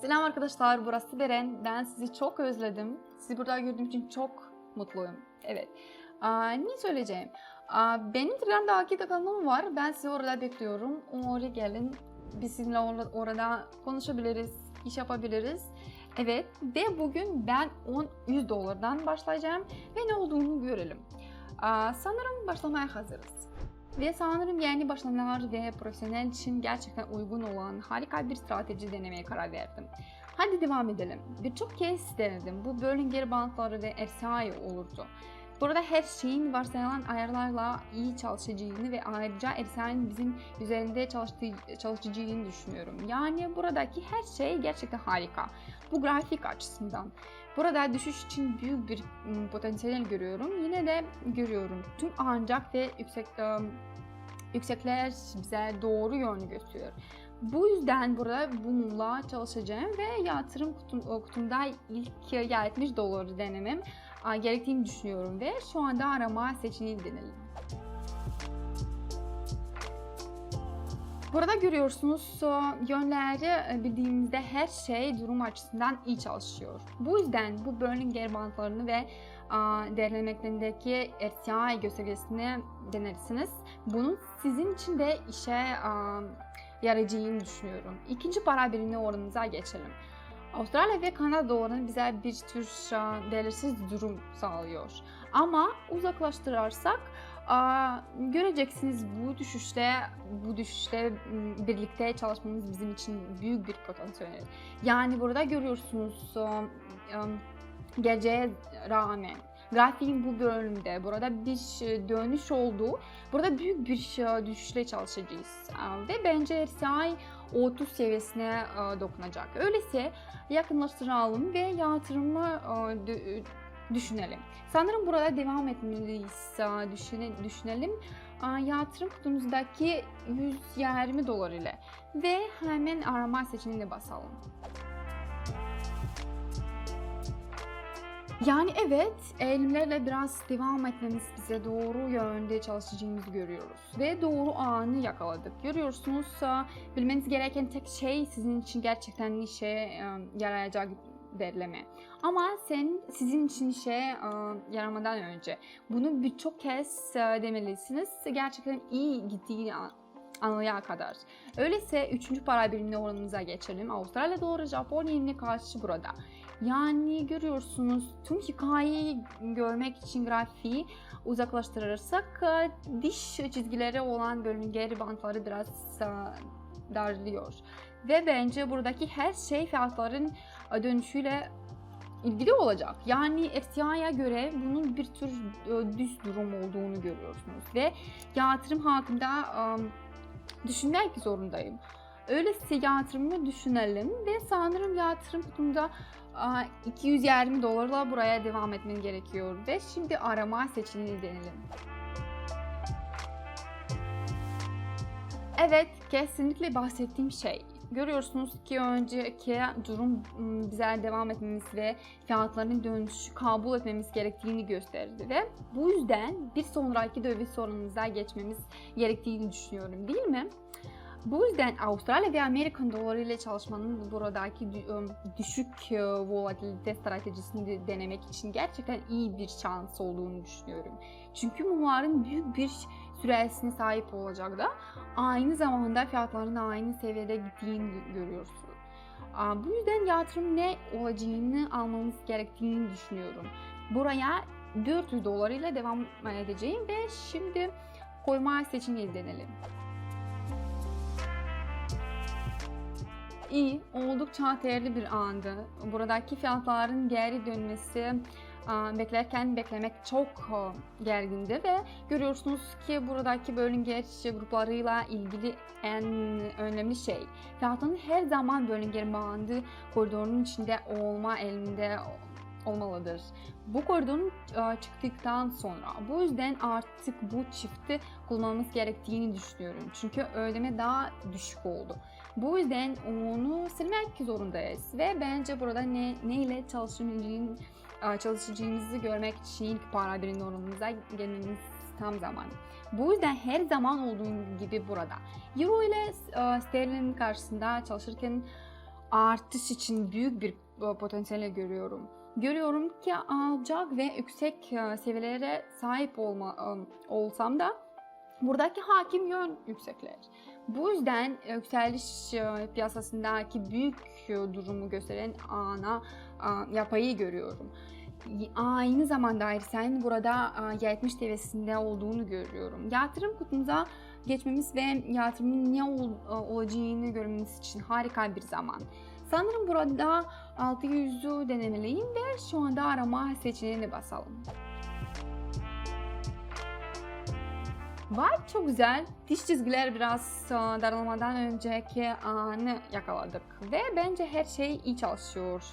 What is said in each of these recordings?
Selam arkadaşlar, burası Beren. Ben sizi çok özledim. Sizi burada gördüğüm için çok mutluyum. Evet. Ne söyleyeceğim? Benim Telegram'da kanalım var. Ben sizi orada bekliyorum. Oraya gelin. Biz sizinle orada konuşabiliriz, iş yapabiliriz. Evet. Ve bugün ben $100'dan başlayacağım ve ne olduğunu görelim. Sanırım başlamaya hazırız. Ve sanırım yeni başlamalar ve profesyonel için gerçekten uygun olan harika bir strateji denemeye karar verdim. Hadi devam edelim. Birçok kez denedim. Bu Bollinger Bandları ve RSI olurdu. Burada her şeyin varsayılan ayarlarla iyi çalışacağını ve ayrıca RSI'nin bizim üzerinde çalışacağını düşünüyorum. Yani buradaki her şey gerçekten harika. Bu grafik açısından. Burada düşüş için büyük bir potansiyel görüyorum. Yine de görüyorum. Tüm ancak ve yüksekler bize doğru yönü gösteriyor. Bu yüzden burada bununla çalışacağım ve yatırım kutumda ilk $70 denemem gerektiğini düşünüyorum ve şu anda arama seçeneğini deneyelim. Burada görüyorsunuz yönleri bildiğimizde her şey durum açısından iyi çalışıyor. Bu yüzden bu Bollinger Bandlarını ve değerlendirmelerindeki RSI göstergesini denersiniz. Bunun sizin için de işe yarayacağını düşünüyorum. İkinci para birimi oranımıza geçelim. Avustralya ve Kanada dolarının bize bir tür belirsiz durum sağlıyor. Ama uzaklaştırırsak göreceksiniz bu düşüşle birlikte çalışmamız bizim için büyük bir potansiyel. Yani burada görüyorsunuz geleceğe rağmen grafiğin bu bölümde burada bir dönüş oldu. Burada büyük bir düşüşle çalışacağız ve bence RSI 30 seviyesine dokunacak. Öyleyse yakınlaştıralım ve yatırımı düşünelim. Sanırım burada devam etmeliyiz. Düşünelim. Yatırım kutumuzdaki $120 ile ve hemen arama seçeneğine basalım. Yani evet, eğilimlerle biraz devam etmemiz bize doğru yönde çalışacağımızı görüyoruz. Ve doğru anı yakaladık. Görüyorsunuz, bilmeniz gereken tek şey sizin için gerçekten işe yarayacak derleme. Ama sizin için işe yaramadan önce bunu birçok kez demelisiniz. Gerçekten iyi gittiğini anlayana kadar. Öyleyse 3. para birimine oranımıza geçelim. Avustralya doları Japon yenine karşı burada. Yani görüyorsunuz tüm hikayeyi görmek için grafiği uzaklaştırırsak diş çizgileri olan Bollinger Bandları biraz darlıyor. Ve bence buradaki her şey fiyatların dönüşüyle ilgili olacak. Yani RSI'ye göre bunun bir tür düz durum olduğunu görüyorsunuz ve yatırım hakkında düşünmek zorundayım. Öyleyse yatırımı düşünelim ve sanırım yatırım kutumda $220 buraya devam etmen gerekiyor ve şimdi arama seçeneğini deneyelim. Evet, kesinlikle bahsettiğim şey. Görüyorsunuz ki önceki durum bize devam etmemiz ve fiyatların dönüşü kabul etmemiz gerektiğini gösterdi ve bu yüzden bir sonraki döviz sorunumuza geçmemiz gerektiğini düşünüyorum, değil mi? Bu yüzden Avustralya ve Amerikan doları ile çalışmanın buradaki düşük volatilite stratejisini denemek için gerçekten iyi bir şans olduğunu düşünüyorum. Çünkü bunların büyük bir süresine sahip olacak da aynı zamanda fiyatların aynı seviyede gittiğini görüyorsunuz. Bu yüzden yatırım ne olacağını almamız gerektiğini düşünüyorum. Buraya $400 ile devam edeceğim ve şimdi koyma seçeneğini deneyelim. İyi, oldukça değerli bir andı. Buradaki fiyatların geri dönmesi beklemek çok gergindi ve görüyorsunuz ki buradaki Bollinger gruplarıyla ilgili en önemli şey fiyatın her zaman Bollinger bandı koridorunun içinde elinde olmalıdır. Bu koridorun çıktıktan sonra bu yüzden artık bu çifti kullanmamız gerektiğini düşünüyorum. Çünkü ödeme daha düşük oldu. Bu yüzden onu silmek zorundayız ve bence burada ne ile çalışacağımızı görmek için ilk para birimi oranımıza gelmemiz tam zamanı. Bu yüzden her zaman olduğu gibi burada Euro ile sterlin karşısında çalışırken artış için büyük bir potansiyel görüyorum. Görüyorum ki alçak ve yüksek seviyelere sahip olsam da buradaki hakim yön yüksekler. Bu yüzden yükseliş piyasasındaki büyük durumu gösteren yapayı görüyorum. Aynı zamanda sen burada 70 seviyesinde olduğunu görüyorum. Yatırım kutumuza geçmemiz ve yatırımın ne olacağını görmemiz için harika bir zaman. Sanırım burada 600'ü denemeliyim ve şu anda arama seçeneğine basalım. Vay, çok güzel. Diş çizgiler biraz daralmadan önceki anı yakaladık. Ve bence her şey iyi çalışıyor.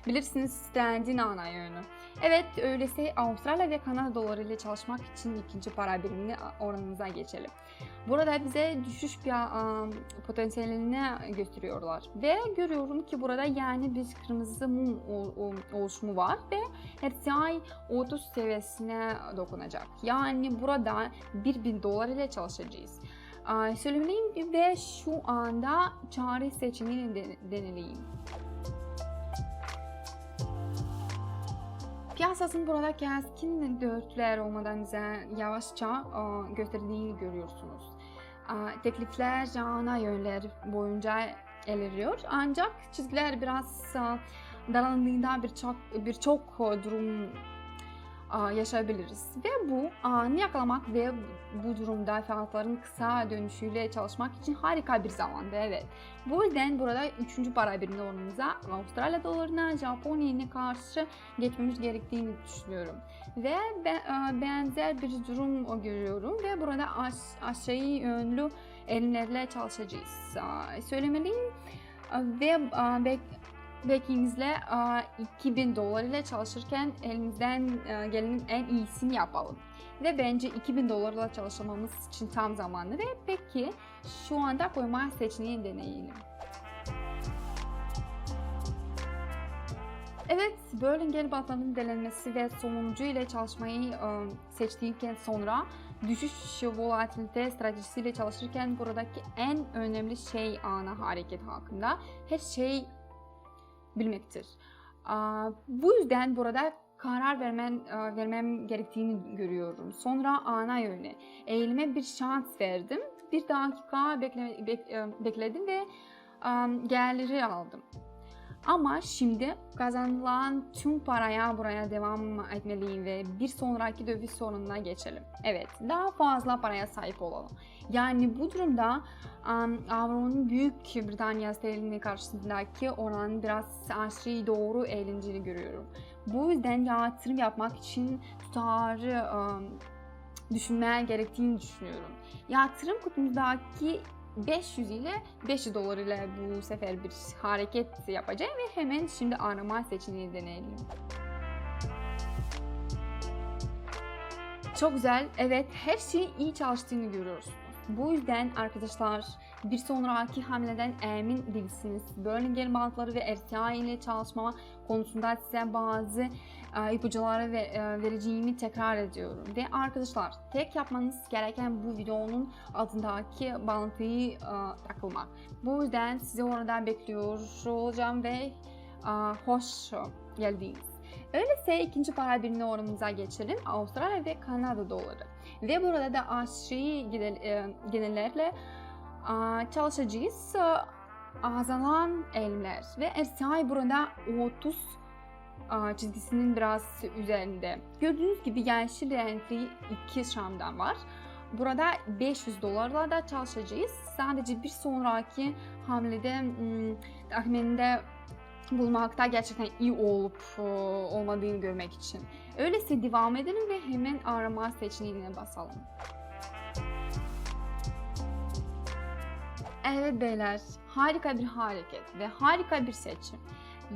Bilirsiniz trendin ana yönü. Evet, öyleyse Avustralya ve Kanada doları ile çalışmak için ikinci para birimini oranımıza geçelim. Burada bize düşüş potansiyelini gösteriyorlar. Ve görüyorum ki burada yani bir kırmızı mum oluşumu var ve RSI 30 seviyesine dokunacak. Yani burada 1000 dolar ile çalışacağız. Söylemeliyim ve şu anda çare seçeneğini deneleyeyim. Piyasasının burada keskin dörtler olmadan bize yavaşça gösterdiğini görüyorsunuz. Teklifler ana yönler boyunca ilerliyor. Ancak çizgiler biraz daraldığında birçok durum yaşayabiliriz. Ve bu anı yakalamak ve bu durumda fiyatların kısa dönüşüyle çalışmak için harika bir zamandı. Evet. Bu yüzden burada 3. para birimi oranımıza Avustralya dolarına, Japon yenine karşı geçmemiz gerektiğini düşünüyorum. Ve benzer bir durum görüyorum ve burada aşağı yönlü elimlerle çalışacağız. Söylemeliyim ve Backing'izle 2000 dolar ile çalışırken elimizden gelenin en iyisini yapalım. Ve bence 2000 dolarla çalışmamız için tam zamanlı ve peki şu anda koyma seçeneğini deneyelim. Evet, Bollinger Bandlarının delenmesi ve sonuncu ile çalışmayı seçtikten sonra düşüş volatilite stratejisiyle çalışırken buradaki en önemli şey ana hareket hakkında her şey bilmektir. Bu yüzden burada karar vermem gerektiğini görüyorum. Sonra ana yöne eğilime bir şans verdim. Bir dakika bekledim ve geliri aldım. Ama şimdi kazanılan tüm paraya buraya devam etmeliyim ve bir sonraki döviz sorununa geçelim. Evet, daha fazla paraya sahip olalım. Yani bu durumda Avro'nun Büyük Britanya sterlini karşısındaki oranın biraz aşağı doğru eğlenceli görüyorum. Bu yüzden yatırım yapmak için tutarı düşünmeye gerektiğini düşünüyorum. Yatırım kutumuzdaki 500 ile 500 dolar ile bu sefer bir hareket yapacağım ve hemen şimdi arama seçeneğini deneyelim. Çok güzel. Evet, her şey iyi çalıştığını görüyoruz. Bu yüzden arkadaşlar bir sonraki hamleden emin değilsiniz. Bollinger Bandları ve RSI ile çalışma konusunda size bazı ipuçları vereceğimi tekrar ediyorum. Ve arkadaşlar tek yapmanız gereken bu videonun altındaki bağlantıyı takılmak. Bu yüzden sizi orada bekliyor olacağım ve hoş geldiniz. Öyleyse ikinci para birimi oranımıza geçelim. Avustralya ve Kanada doları. Ve burada da aşağı genellerle çalışacağız. Azalan eğilimler ve RSI burada 30 çizgisinin biraz üzerinde. Gördüğünüz gibi yeşil renkli iki şamdan var. Burada 500 dolarla da çalışacağız. Sadece bir sonraki hamlede tahmininde bulmakta gerçekten iyi olup olmadığını görmek için. Öyleyse devam edelim ve hemen arama seçeneğine basalım. Evet beyler, harika bir hareket ve harika bir seçim.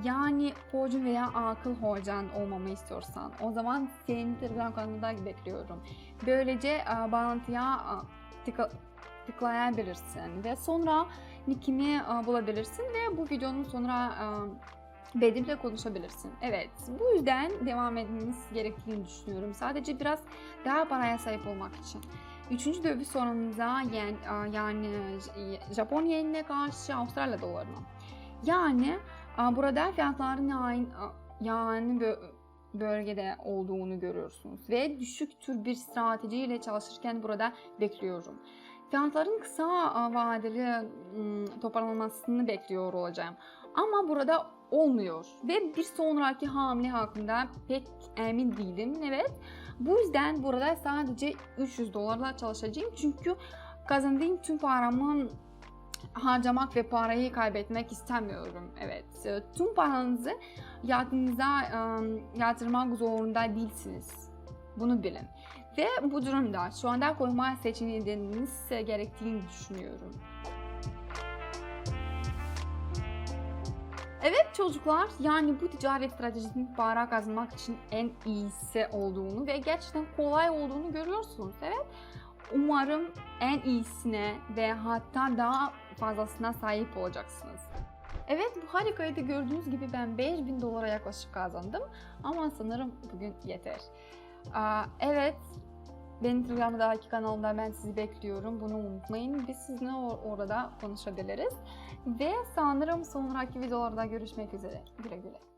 Yani hocam veya akıl hocan olmamı istiyorsan o zaman seni Telegram kanalında bekliyorum. Böylece bağlantıya tıklayabilirsin ve sonra nickimi bulabilirsin ve bu videonun sonra benimle konuşabilirsin. Evet, bu yüzden devam etmemiz gerektiğini düşünüyorum. Sadece biraz daha paraya sahip olmak için. Üçüncü döviz sorunumuza yani Japon yenine karşı Avustralya dolarına. Yani burada fiyatların yani bölgede olduğunu görüyorsunuz ve düşük tür bir stratejiyle çalışırken burada bekliyorum. Fiyatların kısa vadeli toparlanmasını bekliyor olacağım. Ama burada olmuyor ve bir sonraki hamle hakkında pek emin değilim. Evet. Bu yüzden burada sadece $300 çalışacağım. Çünkü kazandığım tüm paramı harcamak ve parayı kaybetmek istemiyorum. Evet. Tüm paranızı yatırımınıza yatırmak zorunda değilsiniz. Bunu bilin. Ve bu durumda şu anda koyma seçeneğiniz gerektiğini düşünüyorum. Evet çocuklar, yani bu ticaret stratejisinin para kazanmak için en iyisi olduğunu ve gerçekten kolay olduğunu görüyorsunuz. Evet. Umarım en iyisine ve hatta daha fazlasına sahip olacaksınız. Evet, bu harikaydı. Gördüğünüz gibi ben $5000 yaklaşık kazandım. Ama sanırım bugün yeter. Evet, benim Telegram'daki kanalımda ben sizi bekliyorum. Bunu unutmayın. Biz sizinle orada konuşabiliriz. Ve sanırım sonraki videolarda görüşmek üzere. Güle güle.